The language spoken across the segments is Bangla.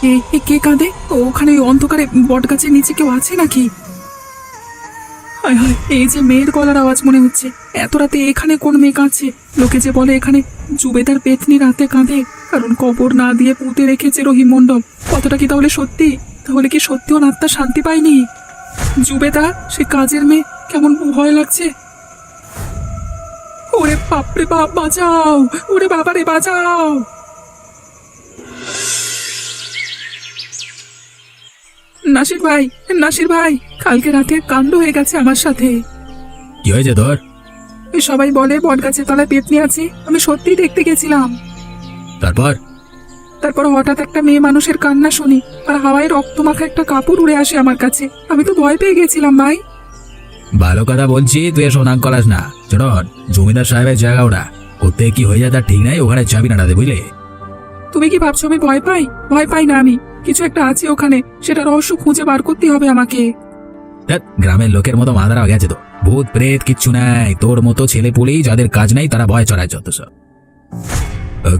কে কাঁদে? ওখানে ওই অন্ধকারে বট গাছের নিচে কেউ আছে নাকি? হায় হায়, এই যে মেয়ের গলার আওয়াজ মনে হচ্ছে। এত রাতে এখানে কোন মেয়ে কাঁদছে? লোকে যে বলে এখানে জুবেদার পেতনি রাতে কাঁদে, কারণ কবর না দিয়ে পুঁতে রেখেছে রহিম মণ্ডল। কতটা কি তাহলে সত্যি? তাহলে কি সত্যি ওর আত্মা শান্তি পায়নি? জুবেদা, সে কাজের মেয়ে, কেমন ভয় লাগছে। ওরে বাপরে বাপ, বাঁচাও! ওরে বাবারে বাঁচাও! নাসির ভাই, নাসির ভাই, কালকে রাতে কাণ্ড হয়ে গেছে আমার সাথে। কি হয়েছে তোর? সবাই বলে বট গাছের তলায় পেতনি আছে। আমি সত্যিই দেখতে গেছিলাম। তারপর হঠাৎ একটা মেয়ে মানুষের কান্না শুনি, আর হাওয়ায় রক্তমাখা একটা কাপড় উড়ে আসে আমার কাছে। আমি তো ভয় পেয়ে গেছিলাম ভাই। ভালো কথা বলছি, তুই এসব নাক করাস না। চটন, জমিদার সাহেবের জায়গা ওটা, কোথা কি হয়ে যায় তার ঠিক নাই। ওখানে চাবি না দে, বুঝলে? তুমি কি ভাবছো আমি ভয় পাই? ভয় পাই না আমি। কিছু একটা আছে ওখানে, সেটা রহস্য খুঁজে বার করতে হবে আমাকে। ধ্যাৎ, গ্রামের লোকের মতো মাদারা গেছে তো। ভূত প্রেত কিচ্ছু নাই, তোর মতো ছেলে পুলেই যাদের কাজ নাই তারা ভয় চড়ায় যত সব।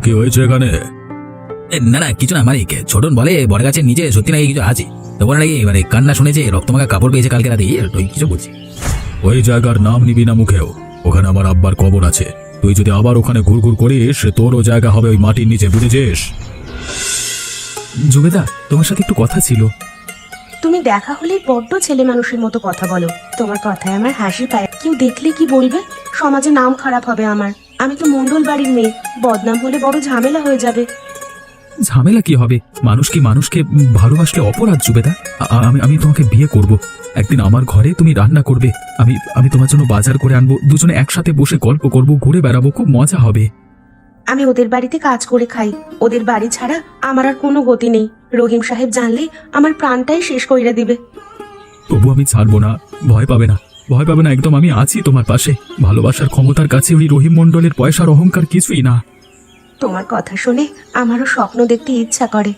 কি হয়েছে এখানে? না না, কিছু না মালিক। ছোটন বলে বড় গাছের নিচে সত্যি নাকি কিছু আছে। তো বলে নাকি মানে কান্না শুনেছে, রক্তমাখা কাপড় পেয়েছে কালকে রাতে। তুই কিছু বলছি? ওই জায়গার নাম নিবি না মুখেও। ওখানে আমার আব্বার কবর আছে। তুই যদি আবার ওখানে ঘুরঘুর করিস, তোরও জায়গা হবে ওই মাটির নিচে, বুঝেছিস? জুবেদা, তোমার সাথে একটু কথা ছিল। তুমি দেখা হলেই বড্ড ছেলে মানুষের মতো কথা বলো। তোমার কথায় আমার হাসি পায়। কেউ দেখলে কি বলবে? সমাজে নাম খারাপ হবে আমার। আমি তো মণ্ডল বাড়ির মেয়ে, বদনাম হলে বড় ঝামেলা হয়ে যাবে। ঝামেলা কি হবে? মানুষ কি মানুষকে ভালোবাসলে অপরাধ জুবেদা? আমি তোমাকে বিয়ে করব। একদিন আমার ঘরে তুমি রান্না করবে, আমি আমি তোমার জন্য বাজার করে আনবো। দুজনে একসাথে বসে গল্প করব, ঘুরে বেড়াবো, খুব মজা হবে। আমি ওদের বাড়িতে কাজ করে খাই। ওদের বাড়ি ছাড়া আমার আর কোনো গতি নেই। রহিম সাহেব জানলে আমার প্রাণটাই শেষ কইরা দিবে। তবু আমি ছাড়বো না। ভয় পাবে না, ভয় পাবে না একদম। আমি আছি তোমার পাশে। ভালোবাসার ক্ষমতার কাছে ওই রহিম মণ্ডলের পয়সার অহংকার কিছুই না। তোমার কথা শুনে আমারও স্বপ্ন দেখতে ইচ্ছা করে।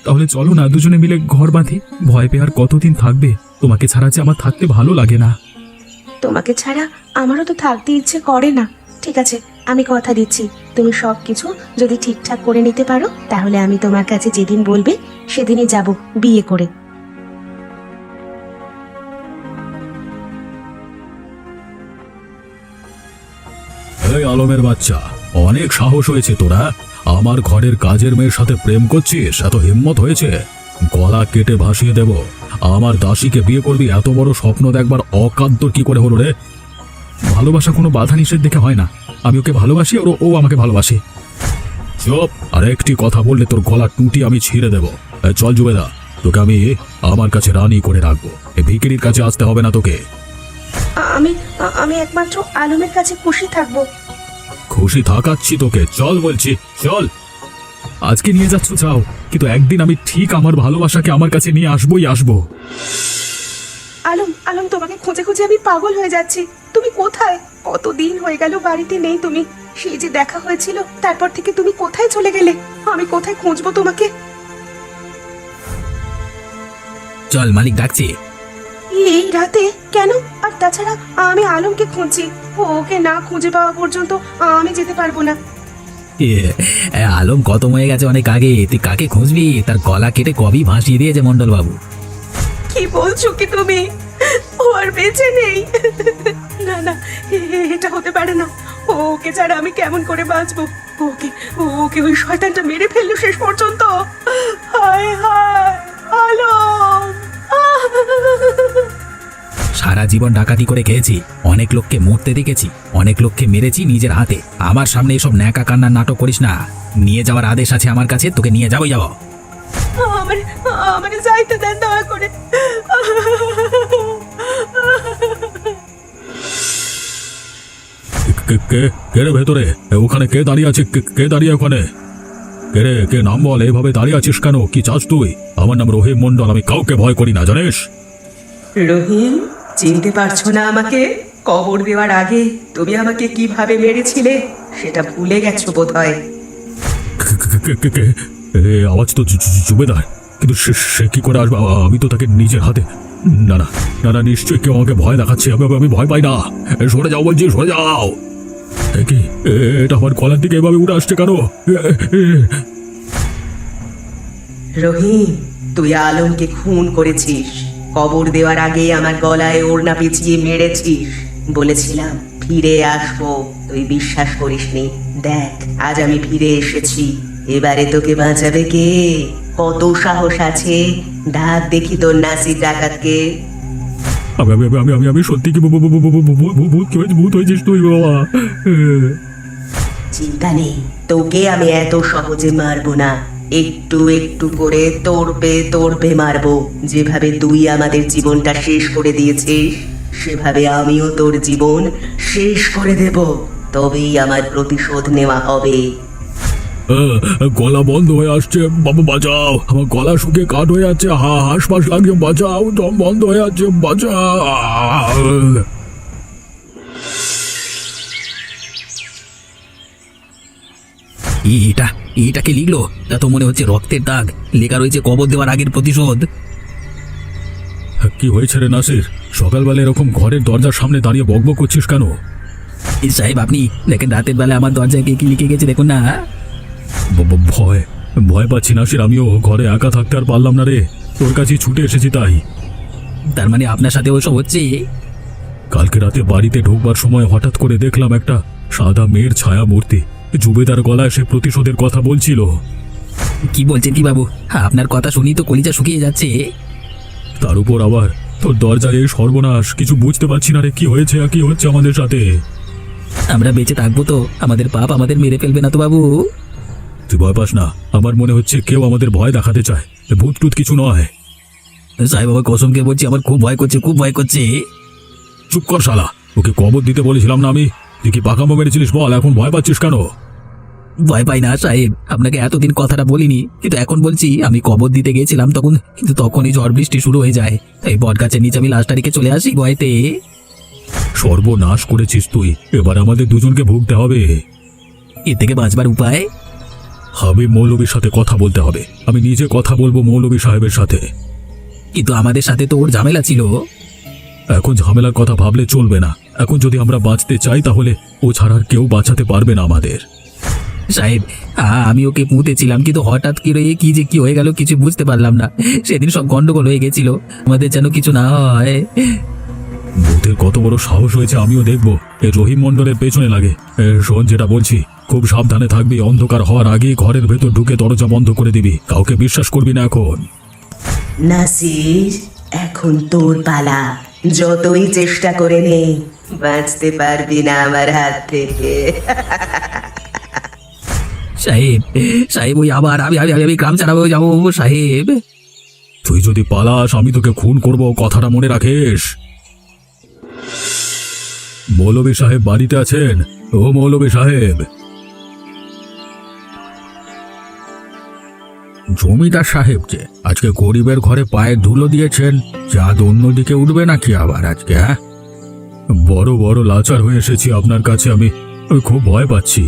তাহলে চলো না, দুজনে মিলে ঘর বাঁধি। ভয় পেয়ে আর কতদিন থাকবে? তোমাকে ছাড়া যে আমার থাকতে ভালো লাগে না। তোমাকে ছাড়া আমারও তো থাকতে ইচ্ছে করে না। ঠিক আছে, আমি কথা দিচ্ছি, তুমি সবকিছু যদি ঠিকঠাক করে নিতে পারো, তাহলে আমি তোমার কাছে যেদিন বলবে সেদিনই যাব বিয়ে করে। এই আলমের বাচ্চা, অনেক সাহস হয়েছে তোরা। আমার ঘরের কাজের মেয়ের সাথে প্রেম করছিস? এত হিম্মত হয়েছে? গলা কেটে ভাসিয়ে দেব। আমার দাসীকে বিয়ে করবি? এত বড় স্বপ্ন দেখবার অকান্ত কি করে হলো রে? ভালোবাসা কোনো বাধা নিষেধ দেখে হয় না। আমি ওকে ভালোবাসি, ও আমাকে ভালোবাসে। চুপ! আর একটি কথা বললে তোর গলা টুটি আমি ছিঁড়ে দেব। চল জুবেদা, তোকে আমি আমার কাছে রানী করে রাখবো। এই ভিকিরির কাছে আসতে হবে না তোকে। আমি আমি একমাত্র আলমের কাছে খুশি থাকবো। খুশি থাকাচ্ছি তোকে, চল বলছি, চল। আজকে নিয়ে যাচ্ছ যাও, কিন্তু একদিন আমি ঠিক আমার ভালোবাসাকে আমার কাছে নিয়ে আসবোই আসবো। আলম, আলম, তোমাকে খুঁজে খুঁজে আমি পাগল হয়ে যাচ্ছি। তুমি কোথায়? কতদিন হয়ে গেল বাড়িতে নেই তুমি। সেই যে দেখা হয়েছিল, তারপর থেকে তুমি কোথায় চলে গেলে? আমি কোথায় খুঁজবো তোমাকে? চল, মালিক ডাকছে। এই রাতে কেন? আর তাছাড়া আমি আলমকে খুঁজছি। ওকে না খুঁজে পাওয়া পর্যন্ত আমি যেতে পারবো না। আলম খতম হয়ে গেছে অনেক আগে, তুই কাকে খুঁজবি? তার গলা কেটে কবি ভাসিয়ে দিয়েছে মন্ডল বাবু। কি বলছো কি তুমি? ও আর বেঁচে নেই? না না, এটা হতে পারে না। ওকে ছাড়া আমি কেমন করে বাঁচবো? ওকে ওকে ওই শয়তানটা মেরে ফেললো শেষ পর্যন্ত। হায় হায় আলম! সারা জীবন ডাকাতি করে খেয়েছি, অনেক লোককে মরতে দেখেছি, অনেক লোককে মেরেছি নিজের হাতে। আমার সামনে এসব ন্যাকা কান্নার নাটক করিস না। নিয়ে যাওয়ার আদেশ আছে আমার কাছে, তোকে নিয়ে যাবো। আমার আমার যাইতে দেন দয়া করে। কে রে ভেতরে? ওখানে কে দাঁড়িয়ে আছে? কে দাঁড়িয়ে ওখানে? কে রে? কে? নাম বল। এভাবে দাঁড়িয়ে আছিস কেন? কি চাস তুই? আমার নাম রহিম মন্ডল, আমি কাউকে ভয় করি না, জানিস? রহিম, চিনতে পারছো না আমাকে? কবর দেওয়ার আগে তুমি আমাকে কিভাবে মেরেছিলে সেটা ভুলে গেছো বোধহয়। আওয়াজ তো জুবেদার, কিন্তু সে কি করে আসবে? আমি তো তাকে নিজের হাতে। না না না না, নিশ্চয়ই কেউ আমাকে ভয় দেখাচ্ছে। আমি ভয় পাই না। সরে যাও বলছি, সরে যাও। কি এটা আমার গলার দিকে এভাবে উড়ে আসছে কেন? রহিম, তুই আলমকে খুন করেছিস। কবর দেওয়ার আগে আমার গলায় ওড়না পেঁচিয়ে মেরেছিস। বলেছিলাম ফিরে আসবো, তুই বিশ্বাস করিসনি। দেখ, আজ আমি ফিরে এসেছি। এবারে তোকে বাঁচাবে কে? কত সাহস আছে? ডাক দেখি তোর নাসির ডাকাতকে। আমি আমি আমি আমি আমি সত্যি কি ভূত হয়েছিস তুই বাবা? চিন্তা নেই, তোকে আমি এত সহজে মারবো না। একটু একটু করে তোড়পে মারবো। যেভাবে তুই আমাদের জীবনটা শেষ করে দিয়েছিস, সেভাবে আমিও তোর জীবন শেষ করে দেব। তবেই আমার প্রতিশোধ নেওয়া হবে। গলা বন্ধ হয়ে আসছে বাবা, বাঁচাও! আমার গলা শুকিয়ে কাঠ হয়ে যাচ্ছে, হাঁসফাঁস লাগছে, বাঁচাও! দম বন্ধ হয়ে যাচ্ছে, বাঁচাও! এটা এটাকে লিখলো? তা তো মনে হচ্ছে রক্তের দাগ। লেখা রয়েছে কবর দেওয়ার আগের প্রতিশোধ। কি হয়েছে রে নাসির? সকালবেলা এরকম ঘরের দরজার সামনে দাঁড়িয়ে বকবক করছিস কেন? সাহেব, আপনি দেখেন রাতের বেলা আমার দরজায় কি লিখে গেছে দেখুন না। ভয় ভয় পাচ্ছি নাসির, আমিও ঘরে একা থাকতে আর পারলাম না রে। তোর কাছে ছুটে এসেছি তাই। তার মানে আপনার সাথে ওসব হচ্ছে? কালকে রাতে বাড়িতে ঢোকবার সময় হঠাৎ করে দেখলাম একটা সাদা মেয়ের ছায়া মূর্তি। জুবেদার গলায় সে প্রতিশোধের কথা বলছিল। কি বলছেন কি বাবু? আপনার কথা শুনি তো কলিজা শুকিয়ে যাচ্ছে। তার উপর আবার তোর দরজায় এই সর্বনাশ। কিছু বুঝতে পারছি না রে, কি হয়েছে আর কি হচ্ছে আমাদের সাথে। আমরা বেঁচে থাকবো তো আমাদের পাপ আমাদের মেরে ফেলবে না তো বাবু? তুই ভয় পাস না, আমার মনে হচ্ছে কেউ আমাদের ভয় দেখাতে চায়। ভূত টুত কিছু নয়। সাহেব, বাবা কসমকে বলছি, আমার খুব ভয় করছে, খুব ভয় করছে। চুপ কর শালা, ওকে কবর দিতে বলেছিলাম না আমি? তুই কি পাকামো মেরেছিলিস বল, এখন ভয় পাচ্ছিস কেন? ভয় পাই না সাহেব, আপনাকে এতদিন কথাটা বলিনি, কিন্তু এখন বলছি। আমি কবর দিতে গেছিলাম তখনই ঝড় বৃষ্টি শুরু হয়ে যায়। তাই বট গাছের নিচে আমি লাশটা রেখে চলে আসি ভয়তে। সর্বনাশ করেছিস তুই, এবার আমাদের দুজনকে ভুগতে হবে। এর থেকে বাঁচবার উপায়? হাবিব মৌলবীর সাথে কথা বলতে হবে। আমি নিজে কথা বলবো মৌলবী সাহেবের সাথে। কিন্তু আমাদের সাথে তো ওর ঝামেলা ছিল। এখন ঝামেলার কথা ভাবলে চলবে না। এখন যদি আমরা বাঁচতে চাই তাহলে ও ছাড়া আর কেউ বাঁচাতে পারবে না আমাদের। সাহেব, আমি ওকে পুঁতেছিলাম, কিন্তু হঠাৎ কি হয়ে গেল কিছু বুঝতে পারলাম না। সেদিন সব গন্ডগোল হয়ে গেছিল, আমাদের যেন কিছু না হয়। ভূতের কত বড় সাহস হয়েছে, আমিও দেখবো। এই রহিম মণ্ডলের পেছনে লাগে। শোন, যেটা বলছি খুব সাবধানে থাকবি। অন্ধকার হওয়ার আগে ঘরের ভেতর ঢুকে দরজা বন্ধ করে দিবি। কাউকে বিশ্বাস করবি না এখন। নাসির, এখন তোর পালা। যতই চেষ্টা করে নে, বাঁচতে পারবি না আমার হাত থেকে। সাহেব ওই আবার আমি গ্রাম ছাড়াবো যাবো সাহেব। তুই যদি পালাস আমি তোকে খুন করব, কথাটা মনে রাখিস। মৌলবী সাহেব বাড়িতে আছেন? ও মৌলবী সাহেব। জমিদার সাহেব যে আজকে গরিবের ঘরে পায়ে ধুলো দিয়েছেন, চাঁদ অন্যদিকে উঠবে নাকি আবার আজকে? হ্যাঁ, বড় বড় লাচার হয়ে এসেছি আপনার কাছে। আমি খুব ভয় পাচ্ছি।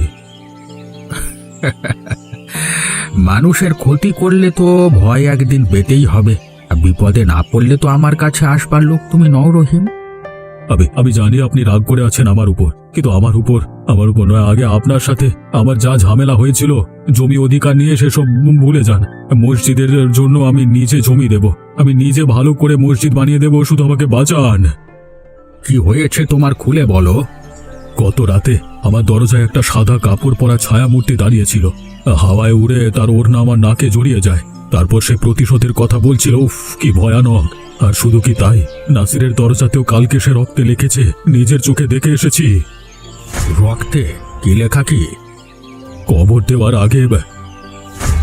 মানুষের ক্ষতি করলে তো ভয় একদিন পেতেই হবে। বিপদে না পড়লে তো আমার কাছে আসবার লোক তুমি নও রহিম। আমি জানি আপনি রাগ করে আছেন আমার উপর, কিন্তু আমার উপর নয়। আগে আপনার সাথে আমার যা ঝামেলা হয়েছিল জমি অধিকার নিয়ে, সেসব ভুলে যান। মসজিদের জন্য আমি নিজে জমি দেব, আমি নিজে ভালো করে মসজিদ বানিয়ে দেব, শুধু আমাকে বাঁচান। কি হয়েছে তোমার খুলে বলো। গত রাতে আমার দরজায় একটা সাদা কাপড় পরা ছায়া মূর্তি দাঁড়িয়েছিল। হাওয়ায় উড়ে তার ওড়না আমার নাকে জড়িয়ে যায়। তারপর সে প্রতিশোধের কথা বলছিল। উফ, কি ভয়ানক! আর শুধু কি তাই, নাসিরের দরজাতেও কালকে সে রক্তে লিখেছে, নিজের চোখে দেখে এসেছি। রক্তে কি লেখা? কি কবর দেওয়ার আগে?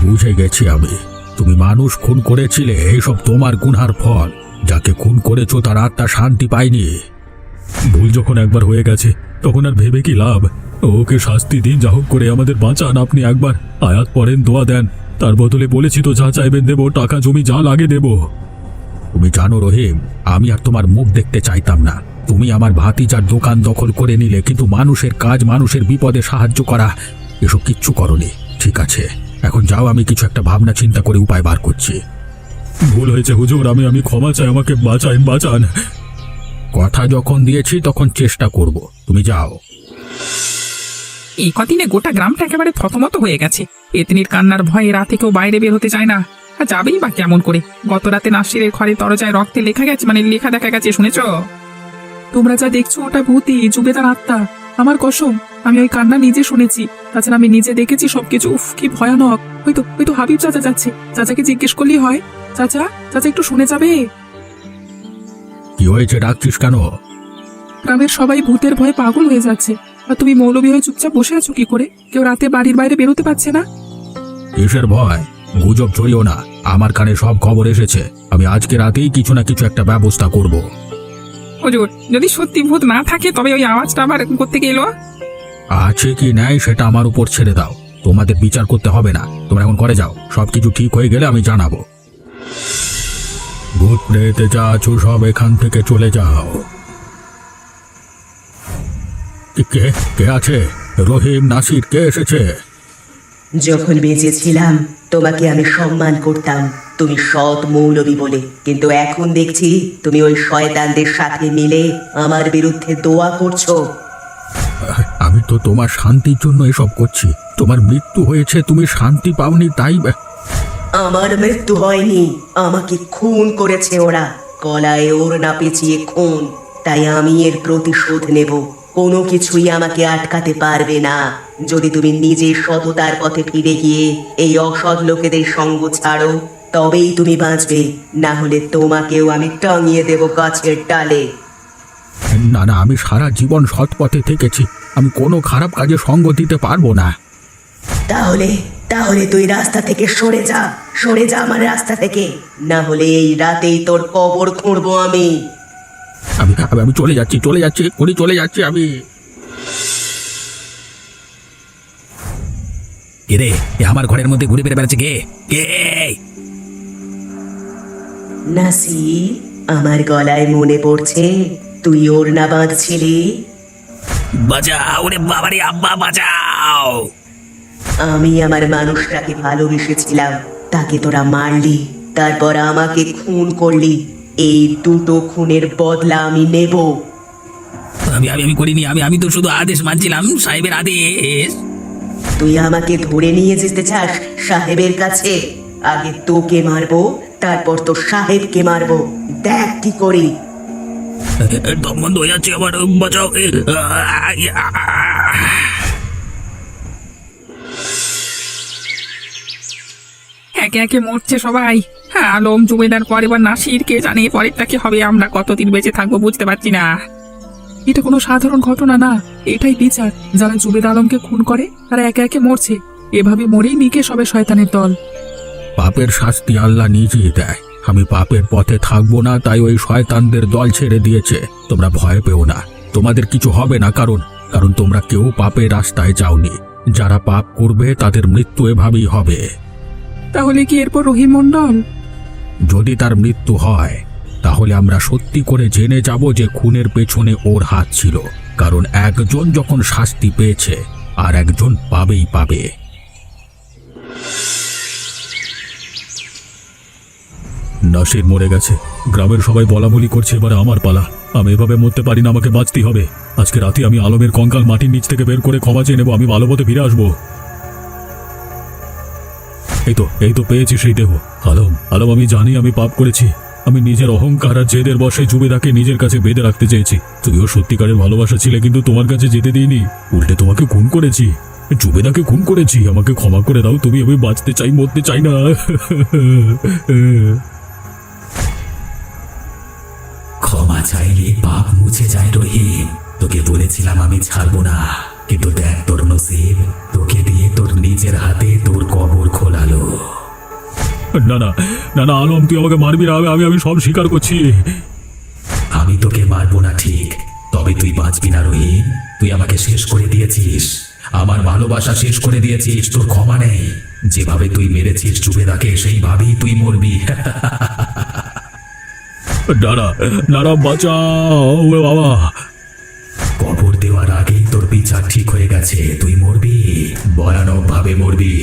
বুঝে গেছি আমি, তুমি মানুষ খুন করেছিলে। এইসব তোমার গুনহার ফল। যাকে খুন করেছো তার আত্মা শান্তি পায়নি। ভুল যখন একবার হয়ে গেছে তখন আর ভেবে কি লাভ? ওকে শাস্তি দিন, যা হোক করে আমাদের বাঁচান। আপনি একবার আয়াত পড়েন, দোয়া দেন, তার বদলে বলেছি তো যা চাইবেন দেব, টাকা জমি যা লাগে দেব। তুমি জানো রহিম, আমি আর তোমার মুখ দেখতে চাইতাম না। তুমি আমার ভাতিজার দোকান দখল করে নিলে, কিন্তু মানুষের কাজ, মানুষের বিপদে সাহায্য করা, এসব কিচ্ছু করনি। ঠিক আছে, এখন যাও, আমি কিছু একটা ভাবনা চিন্তা করে উপায় বার করছি। ভুল হয়েছে হুজুর, আমি ক্ষমা চাই, আমাকে বাঁচান। কথা যখন দিয়েছি তখন চেষ্টা করব, তুমি যাও। এই কদিনে গোটা গ্রামটা একেবারে থতমত হয়ে গেছে। এতনির কান্নার ভয়ে রাতে কেউ বাইরে বের হতে চায় না। আর যাবেই বা কেমন করে? গত রাতে নাসিরের ঘরে দরজায় রক্তে লেখা গেছে, মানে লেখা দেখা গেছে, শুনেছ? তোমরা যা দেখছো ওটা ভূতই, জুবেদার আত্মা। আমার কসম, আমি ওই কান্না নিজে শুনেছি, তাছাড়া আমি নিজে দেখেছি সবকিছু। উফ, কি ভয়ানক! ওই তো হাবিব চাচা যাচ্ছে, চাচাকে জিজ্ঞেস করলেই হয়। চাচা, চাচা একটু শুনে যাবে? কি হয়েছে, ডাকছিস কেন? গ্রামের সবাই ভূতের ভয়ে পাগল হয়ে যাচ্ছে, আর তুমি মৌলবী হয়ে চুপচাপ বসে আছো কি করে? কেউ রাতে বাড়ির বাইরে বেরোতে পারছে না। কিসের ভয়? গুজব ছড়িও না, আমার কানে সব খবর এসেছে। আমি আজকে রাতেই কিছু না কিছু একটা ব্যবস্থা করব। হুজুর, যদি সত্যি ভূত না থাকে তবে ওই আওয়াজটা আবার কোত্থেকে এলো? আছে কি নাই সেটা আমার উপর ছেড়ে দাও, তোমাদের বিচার করতে হবে না। তোমরা এখন করে যাও, সবকিছু ঠিক হয়ে গেলে আমি জানাবো। ভূত প্রেতে যা আছো সব এখান থেকে চলে যাও। কে কে আছে? রহিম, নাসির, কে এসেছে? যখন বেঁচে ছিলাম তোমাকে আমি সম্মান করতাম, তুমি সৎ মৌলবী বলে, কিন্তু এখন দেখছি তুমি ওই শয়তানদের সাথে মিলে আমার বিরুদ্ধে দোয়া করছো। আমি তো তোমার শান্তির জন্য এসব করছি। তোমার মৃত্যু হয়েছে, তুমি শান্তি পাওনি, তাই আমার মৃত্যু হয়নি, আমাকে খুন করেছে ওরা, গলায় ওড়না পেঁচিয়ে খুন। তাই আমি এর প্রতিশোধ নেব। কোনো কিছুই আমাকে আটকাতে পারবে না। যদি তুমি নিজে সততার পথে ফিরে গিয়ে এই অসৎ লোকেদের সঙ্গ ছাড়ো, তবেই তুমি বাঁচবে, না হলে তোমাকেও আমি টাঙিয়ে দেব গাছের ডালে। না না, আমি সারা জীবন সৎ পথে থেকেছি, আমি কোনো খারাপ কাজে সঙ্গ দিতে পারবো না। তাহলে তাহলে তুই রাস্তা থেকে সরে যা, সরে যা আমার রাস্তা থেকে, না হলে এই রাতেই তোর কবর খুঁড়বো আমি। আমি আমি চলে যাচ্ছি, এক্ষুনি চলে যাচ্ছি আমি। কে রে? আমার ঘরের মধ্যে ঘুরে ফিরে বেড়াচ্ছে কে? কে? নাসির, আমার গলায় মনে পড়ছে তুই ওড়না বাঁধছিলি। বাঁচাও রে বাবারে, আব্বা বাঁচাও! আমি আমার মানুষটাকে ভালোবেসেছিলাম, তাকে তোরা মারলি, তারপর আমাকে খুন করলি। এই দুটো খুনের বদলা আমি নেব। আমি আমি আমি করিনি, আমি তো শুধু আদেশ মানছিলাম, সাহেবের আদেশ। তুই আমাকে ধরে নিয়ে যেতে চাস সাহেবের কাছে? আগে তোকে মারবো, তারপর তো সাহেবকে মারবো, দেখ কি করি। দম বন্ধ হয়ে যাচ্ছে আমার, বাঁচাও! একে একে মরছে সবাই। হ্যাঁ, আলম, জুবেদার, পর এবার নাসির, কে জানে পরেরটা কি হবে? আমরা কতদিন বেঁচে থাকবো বুঝতে পারছি না। এটা কোনো সাধারণ ঘটনা না, এটাই বিচার। যারা জুবেদ আলমকে খুন করে তারা একে একে মরছে, এভাবে মরেই নিকে সবে শয়তানের দল। পাপের শাস্তি আল্লাহ নিজেই দেয়। আমি পাপের পথে থাকবো না, তাই ওই শয়তানদের দল ছেড়ে দিয়েছে। তোমরা ভয় পেও না, তোমাদের কিছু হবে না, কারণ তোমরা কেউ পাপের রাস্তায় যাওনি। যারা পাপ করবে তাদের মৃত্যু এভাবেই হবে। তাহলে কি এরপর রহিম মণ্ডল? যদি তার মৃত্যু হয় তাহলে আমরা সত্যি করে জেনে যাব যে খুনের পেছনে ওর হাত ছিল, কারণ একজন যখন শাস্তি পেয়েছে আর একজন পাবেই পাবে। নাসির মরে গেছে, গ্রামের সবাই বলাবলি করছে, এবারে আমার পালা। আমি এভাবে মরতে পারি না, আমাকে বাঁচতে হবে। আজকে রাতে আমি আলমের কঙ্কাল মাটির নিচ থেকে বের করে ক্ষমা চেয়ে নেবো, আমি ভালো পথে ফিরে আসবো। এই তো পেয়েছি সেই দেহ। আলম, আমি জানি আমি পাপ করেছি। আমি নিজের অহংকার আর জেদের বশে জুবেদাকে নিজের কাছে বেঁধে রাখতে চেয়েছি। তুমিও সত্যিকারের ভালোবাসা ছিলে, কিন্তু তোমার কাছে যেতে দিইনি, উল্টে তোমাকে খুন করেছি, জুবেদাকে খুন করেছি। আমাকে ক্ষমা করে দাও তুমি, আমি বাঁচতে চাই, মরতে চাই না। ক্ষমা চাইলে পাপ মুছে যায় রহিম। তোকে বলেছিলাম আমি ছাড়বো না, কিন্তু দেখ তোর নসিব, তোকে দিয়ে তোর নিজের হাতে তোর কবর খোলালো। না না না না, আলম, তুই আমাকে মারবি না, আমি সব স্বীকার করছি। আমি তোকে মারবো না ঠিক, তবে তুই বাঁচবি না রহিম। তুই আমাকে শেষ করে দিয়েছিস, আমার ভালোবাসা শেষ করে দিয়েছিস, তোর ক্ষমা নেই। যেভাবে তুই মেরেছিস জুবেদাকে সেইভাবেই তুই মরবি। না, বাঁচাও বাবা। কবর দেওয়ার আগেই তোর বিচার ঠিক হয়ে গেছে, তুই মরবি, ভয়ানক ভাবে মরবি,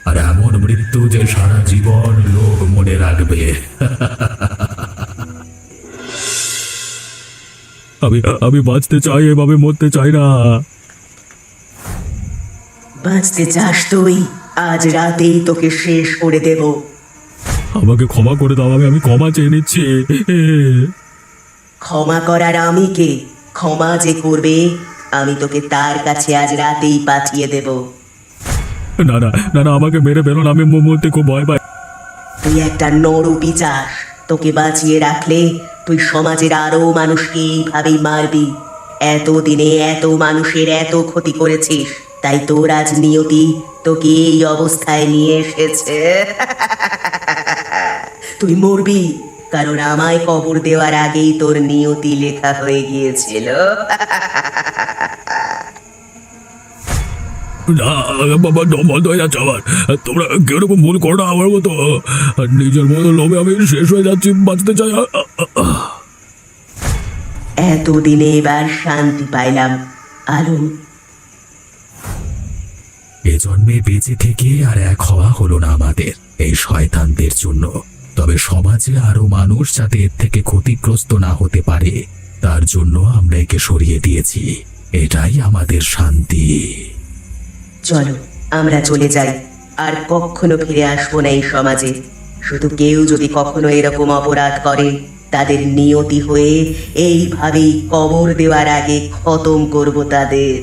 আর এমন মৃত্যু যে সারা জীবন লোক মনে রাখবে। আমি বাঁচতে চাই, এভাবে মরতে চাই না। বাঁচতে চাস তুই? আজ রাতেই তোকে শেষ করে দেব। আমাকে ক্ষমা করে দাও, আমি ক্ষমা চেয়ে নিচ্ছি। ক্ষমা করার আমি কে? ক্ষমা যে করবে আমি তোকে তার কাছে আজ রাতেই পাঠিয়ে দেব। না না না না, আমাকে মেরে ফেলো না, আমি মরতে খুব ভয় পাই। তুই একটা নরপিশাচ, তোকে বাঁচিয়ে রাখলে তুই সমাজের আরো মানুষকে এইভাবেই মারবি। এতদিনে এত মানুষের এত ক্ষতি করেছিস, তাই তোর আজ নিয়তি তোকে এই অবস্থায় নিয়ে এসেছে। তুই মরবি, কারণ আমায় কবর দেওয়ার আগেই তোর নিয়তি লেখা হয়ে গিয়েছিল। না বাবা, দম বন্ধ হয়ে যাচ্ছে আমার। তোমরা কিরকম ভুল করো না আমার মতো। নিজের মতো লোভে আমি শেষ হয়ে যাচ্ছি, বাঁচতে চাই। এতদিনে এবার শান্তি পাইলাম আলম। এ জন্মে বেঁচে থেকে আর এক হওয়া হলো না আমাদের এই শয়তানদের জন্য। তবে সমাজে আরো মানুষ যাতে এর থেকে ক্ষতিগ্রস্ত না হতে পারে, তার জন্য আমরা একে সরিয়ে দিয়েছি। এটাই আমাদের শান্তি। চলো আমরা চলে যাই, আর কখনো ফিরে আসবো না এই সমাজে। শুধু কেউ যদি কখনো এরকম অপরাধ করে, তাদের নিয়তি হয়ে এইভাবেই কবর দেওয়ার আগে খতম করব তাদের।